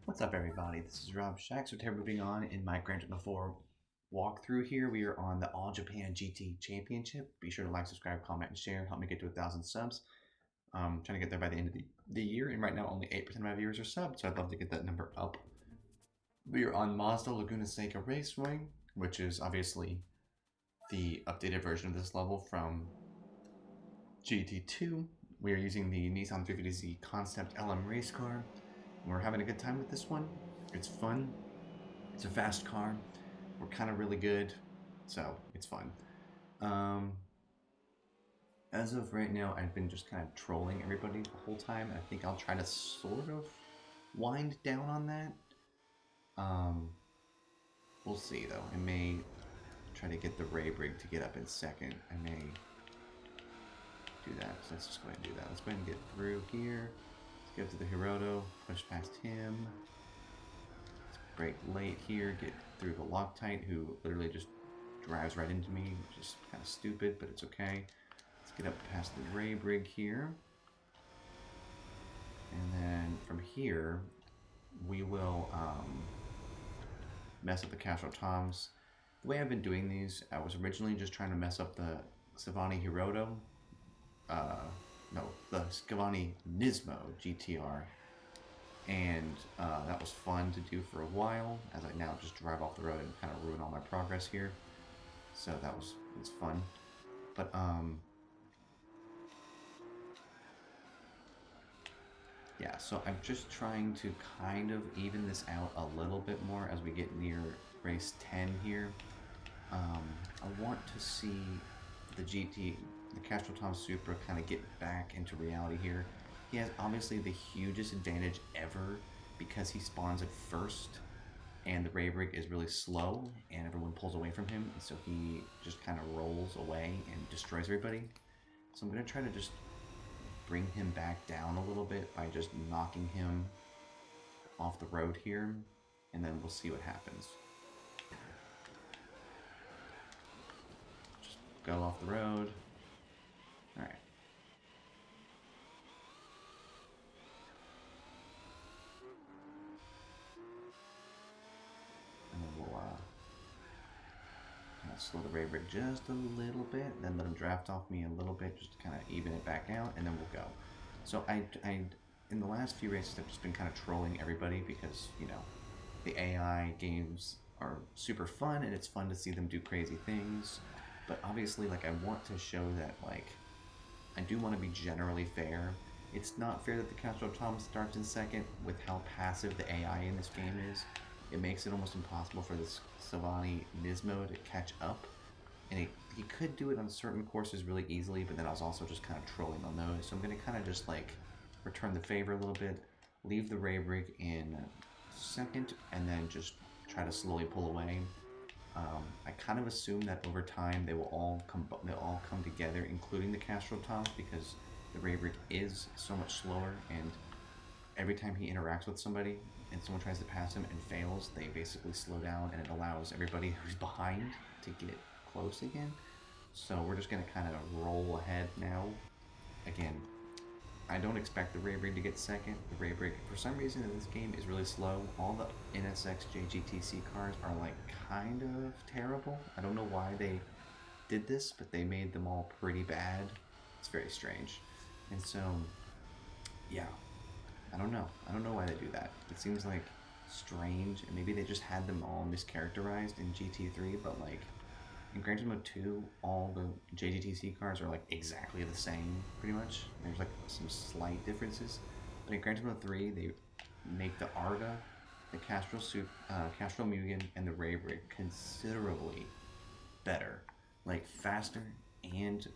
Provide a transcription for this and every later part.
What's up, everybody? This is Rob Shack. So today, moving on in my Gran Turismo 4 walkthrough here. We are on the All Japan GT Championship. Be sure to like, subscribe, comment, and share. Help me get to 1,000 subs. I'm trying to get there by the end of the year, and right now only 8% of my viewers are subbed, so I'd love to get that number up. We are on Mazda Laguna Seca Raceway, which is obviously the updated version of this level from GT2. We are using the Nissan 350Z Concept LM race car. We're having a good time with this one. It's fun. It's a fast car. We're kind of really good, so it's fun. As of right now, I've been just kind of trolling everybody the whole time. I think I'll try to sort of wind down on that. We'll see though. I may try to get the Ray Brig to get up in second. I may do that. So let's just go ahead and do that. Let's go ahead and get through here. Let's get up to the Hiroto, push past him. Let's brake late here, get through the Loctite, who literally just drives right into me, which is kind of stupid, but it's okay. Let's get up past the Ray Brig here. And then from here, we will mess up the Castro Toms. The way I've been doing these, I was originally just trying to mess up the Savani Hiroto. No, the Savani Nismo GTR. And that was fun to do for a while, as I now just drive off the road and kind of ruin all my progress here. So it's fun. But yeah, so I'm just trying to kind of even this out a little bit more as we get near race 10 here. I want to see the Castro Tom Supra kind of get back into reality here. He has obviously the hugest advantage ever because he spawns at first and the Ray Brig is really slow and everyone pulls away from him, and so he just kind of rolls away and destroys everybody. So I'm going to try to just bring him back down a little bit by just knocking him off the road here, and then we'll see what happens. Just go off the road. Alright. And then we'll kind of slow the Ray Brig just a little bit, then let him draft off me a little bit, just to kind of even it back out, and then we'll go. So I in the last few races, I've just been kind of trolling everybody because, you know, the AI games are super fun, and it's fun to see them do crazy things. But obviously, like, I want to show that, like, I do want to be generally fair. It's not fair that the Castro Tom starts in second with how passive the AI in this game is. It makes it almost impossible for this Savani Nismo to catch up. And he could do it on certain courses really easily, but then I was also just kind of trolling on those. So I'm going to kind of just, like, return the favor a little bit, leave the Ray Brig in second, and then just try to slowly pull away. I kind of assume that over time they'll all come together, including the Castro Toms, because the Ray Brig is so much slower, and every time he interacts with somebody and someone tries to pass him and fails, they basically slow down, and it allows everybody who's behind to get close again. So we're just going to kind of roll ahead now. Again, I don't expect the Ray Brig to get second. The Ray Brig, for some reason in this game, is really slow. All the NSX JGTC cars are like kind of terrible. I don't know why they did this, but they made them all pretty bad. It's very strange. And so, yeah, I don't know. I don't know why they do that. It seems like strange, and maybe they just had them all mischaracterized in GT3, but like in Gran Turismo 2, all the JGTC cars are like exactly the same, pretty much. There's like some slight differences. But in Gran Turismo 3, they make the Arga, the Castro Mugen, and the Ray Brig considerably better. Like faster and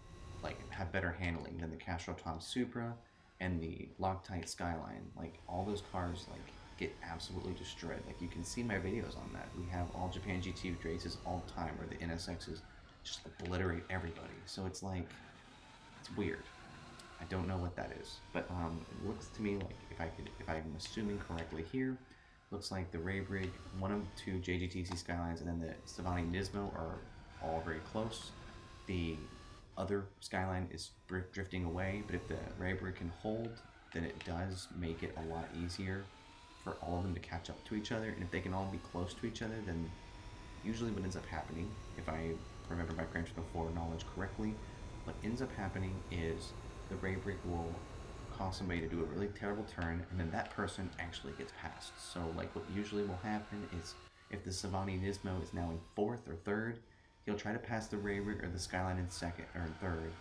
like have better handling than the Castro Tom Supra and the Loctite Skyline. Like all those cars like get absolutely destroyed. Like you can see my videos on that. We have all Japan GT races all the time where the NSXs just obliterate everybody. So it's like, it's weird. I don't know what that is, but it looks to me like if I'm assuming correctly here, looks like the Ray Brig, one of the two JGTC Skylines, and then the Savani Nismo are all very close. The other Skyline is drifting away, but if the Ray Brig can hold, then it does make it a lot easier for all of them to catch up to each other, and if they can all be close to each other, then usually what ends up happening, if I remember my Gran Turismo 4 knowledge correctly, what ends up happening is the ray brick will cause somebody to do a really terrible turn, and then that person actually gets passed. So, like, what usually will happen is if the Savani Nismo is now in fourth or third, he'll try to pass the ray brick or the Skyline in second or in third,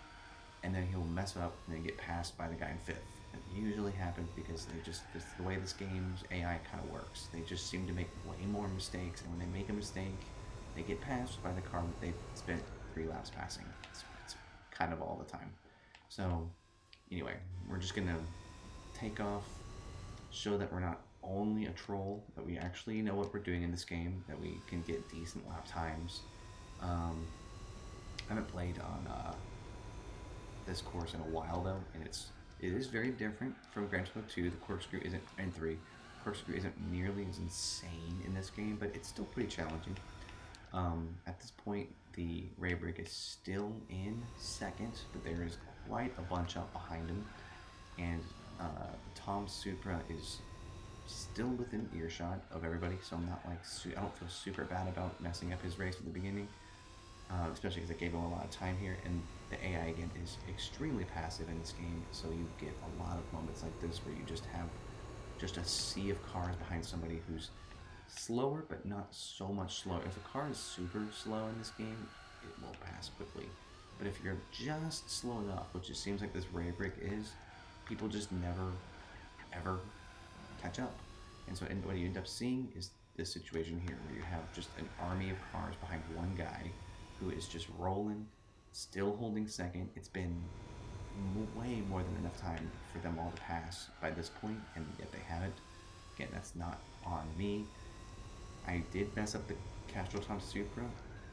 and then he'll mess up and then get passed by the guy in fifth. It usually happens because this the way this game's AI kind of works. They just seem to make way more mistakes, and when they make a mistake, they get passed by the car that they've spent 3 laps passing. It's kind of all the time. So, anyway, we're just gonna take off, show that we're not only a troll, that we actually know what we're doing in this game, that we can get decent lap times. I haven't played on this course in a while though, and it is very different from Gran Turismo 2. The corkscrew isn't, and 3. Corkscrew isn't nearly as insane in this game, but it's still pretty challenging. At this point, the ray brick is still in second, but there is quite a bunch up behind him, and Tom Supra is still within earshot of everybody, so I'm not like I don't feel super bad about messing up his race at the beginning, especially because I gave him a lot of time here, and the AI again is extremely passive in this game, so you get a lot of moments like this where you just have just a sea of cars behind somebody who's slower, but not so much slower. If a car is super slow in this game, it will pass quickly. But if you're just slow enough, which it seems like this ray brick is, people just never, ever catch up. And so what you end up seeing is this situation here, where you have just an army of cars behind one guy who is just rolling, still holding second. It's been way more than enough time for them all to pass by this point, and yet they haven't. Again, that's not on me. I did mess up the Castro Tom Supra,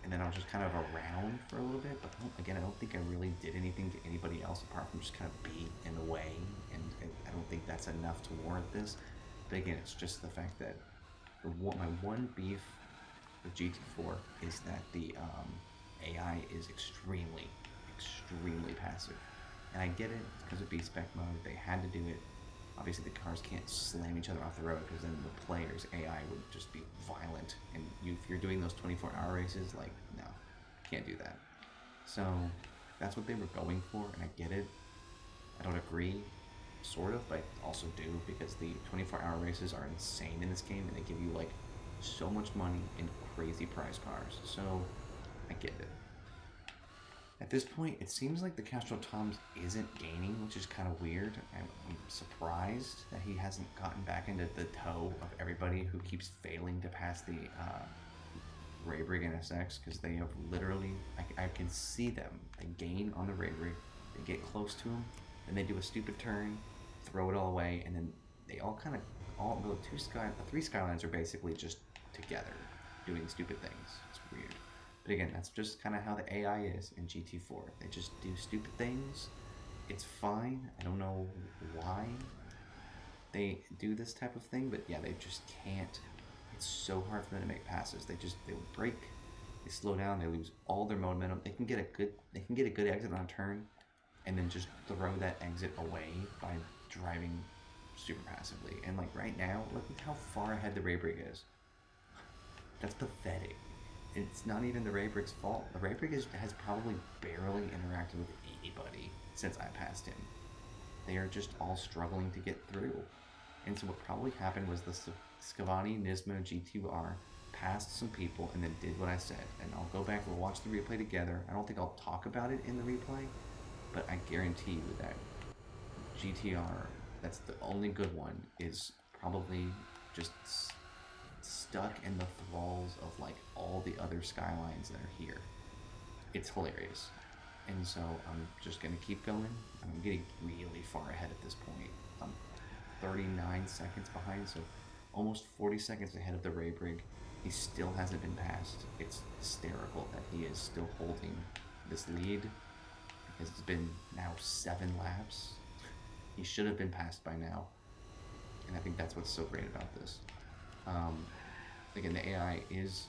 and then I was just kind of around for a little bit, but again, I don't think I really did anything to anybody else apart from just kind of be in the way, and I don't think that's enough to warrant this. But again, it's just the fact that my one beef with GT4 is that the AI is extremely, extremely passive. And I get it, because of B-Spec mode, they had to do it. Obviously, the cars can't slam each other off the road, because then the player's AI would just be violent. And if you're doing those 24-hour races, like, no, can't do that. So, that's what they were going for, and I get it. I don't agree, sort of, but I also do, because the 24-hour races are insane in this game, and they give you, like, so much money in crazy prize cars. So, I get it. At this point, it seems like the Castro Toms isn't gaining, which is kind of weird. I'm surprised that he hasn't gotten back into the toe of everybody who keeps failing to pass the Ray Brig NSX, because they have literally, I can see them. They gain on the Ray Brig, they get close to him, then they do a stupid turn, throw it all away, and then they all kind of, the 3 Skylines are basically just together, doing stupid things. It's weird. But again, that's just kind of how the AI is in GT4. They just do stupid things. It's fine. I don't know why they do this type of thing, but yeah, they just can't. It's so hard for them to make passes. They'll break, they slow down, they lose all their momentum. They can get a good exit on a turn, and then just throw that exit away by driving super passively. And like right now, look at how far ahead the Ray Brig is. That's pathetic. It's not even the Ray Brig's fault. The Ray Brig has probably barely interacted with anybody since I passed him. They are just all struggling to get through. And so what probably happened was the Scavani Nismo G2R passed some people and then did what I said. And I'll go back, we'll watch the replay together. I don't think I'll talk about it in the replay, but I guarantee you that GTR, that's the only good one, is probably just stuck in the thralls of like all the other Skylines that are here. It's hilarious. And so I'm just gonna keep going. I'm getting really far ahead at this point. I'm 39 seconds behind, so almost 40 seconds ahead of the Ray Brig. He still hasn't been passed. It's hysterical that he is still holding this lead, because it's been now 7 laps. He should have been passed by now, and I think that's what's so great about this. Again, the AI is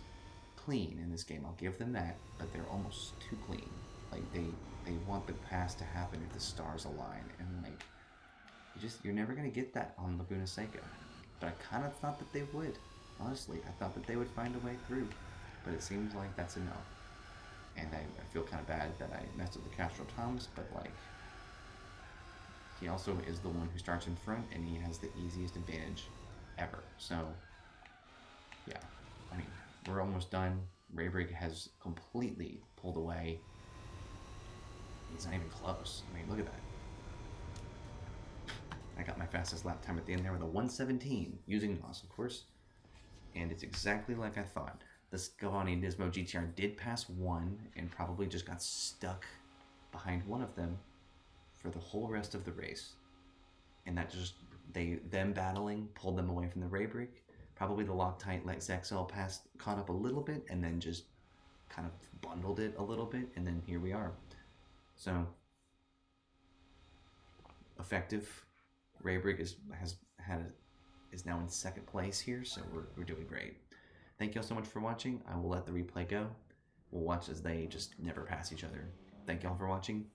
clean in this game. I'll give them that, but they're almost too clean. Like they want the pass to happen if the stars align, and like you're never gonna get that on Laguna Seca. but I kind of thought that they would. Honestly, I thought that they would find a way through, but it seems like that's a no. And I feel kind of bad that I messed up the Castro Thomas, but like, he also is the one who starts in front, and he has the easiest advantage ever. So, yeah, I mean, we're almost done. Raybrick has completely pulled away. He's not even close. I mean, look at that. I got my fastest lap time at the end there with a 117, using NOS, of course. And it's exactly like I thought. The Scavani Nismo GTR did pass one and probably just got stuck behind one of them for the whole rest of the race. And that just, them battling pulled them away from the Raybrick. Probably the Loctite let Zexel caught up a little bit, and then just kind of bundled it a little bit, and then here we are. So, effective. Raybrick is now in second place here, so we're doing great. Thank you all so much for watching. I will let the replay go. We'll watch as they just never pass each other. Thank you all for watching.